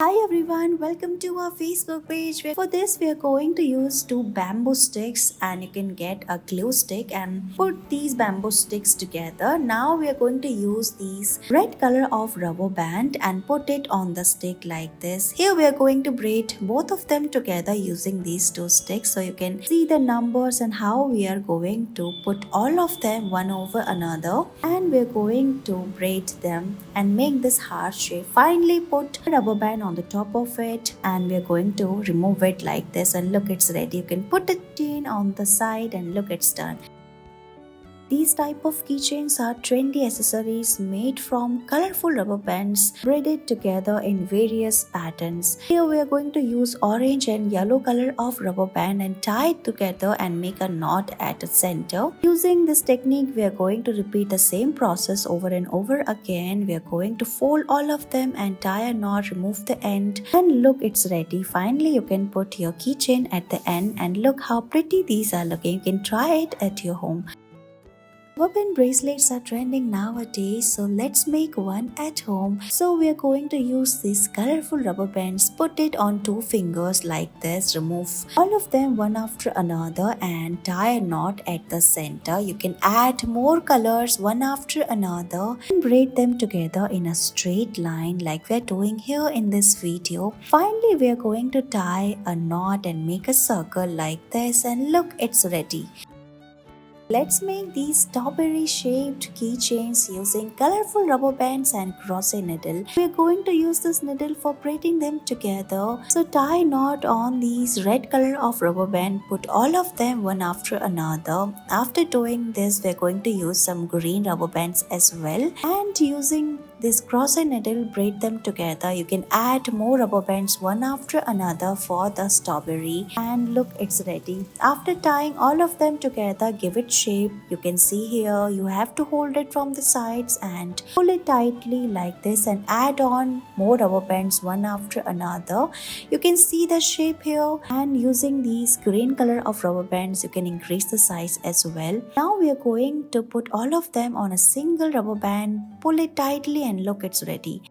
Hi everyone, welcome to our Facebook page. For this, we are going to use two bamboo sticks, and you can get a glue stick and put these bamboo sticks together. Now we are going to use these red color of rubber band and put it on the stick like this. Here we are going to braid both of them together using these two sticks, so you can see the numbers and how we are going to put all of them one over another, and we are going to braid them and make this heart shape. Finally put a rubber band on the top of it, and we are going to remove it like this, and look, it's ready. You can put a chain on the side and look, it's done. These type of keychains are trendy accessories made from colorful rubber bands braided together in various patterns. Here we are going to use orange and yellow color of rubber band and tie it together and make a knot at the center. Using this technique, we are going to repeat the same process over and over again. We are going to fold all of them and tie a knot, remove the end, and look, it's ready. Finally, you can put your keychain at the end, and look how pretty these are looking. You can try it at your home. Rubber band bracelets are trending nowadays, so let's make one at home. So we are going to use these colorful rubber bands, put it on two fingers like this, remove all of them one after another and tie a knot at the center. You can add more colors one after another and braid them together in a straight line like we're doing here in this video. Finally, we are going to tie a knot and make a circle like this, and look, it's ready. Let's make these strawberry shaped keychains using colorful rubber bands and crochet needle. We're going to use this needle for braiding them together. So tie knot on these red color of rubber band, put all of them one after another. After doing this, we're going to use some green rubber bands as well, and using this crochet needle, braid them together. You can add more rubber bands one after another for the strawberry, and look, it's ready. After tying all of them together, give it shape. You can see here you have to hold it from the sides and pull it tightly like this, and add on more rubber bands one after another. You can see the shape here, and using these green color of rubber bands, you can increase the size as well. Now we are going to put all of them on a single rubber band, pull it tightly, and look, it's ready.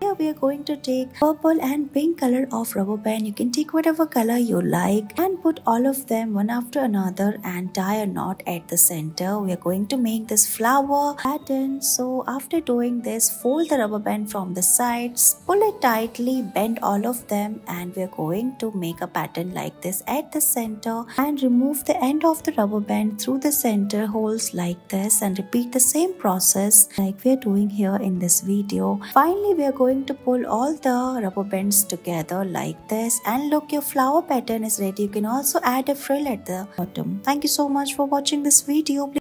Here we are going to take purple and pink color of rubber band. You can take whatever color you like and put all of them one after another and tie a knot at the center. We are going to make this flower pattern. So after doing this, fold the rubber band from the sides, pull it tightly, bend all of them, and we are going to make a pattern like this at the center, and remove the end of the rubber band through the center holes like this, and repeat the same process like we are doing here in this video. Finally, we are going to pull all the rubber bands together like this, and look, your flower pattern is ready. You can also add a frill at the bottom. Thank you so much for watching this video.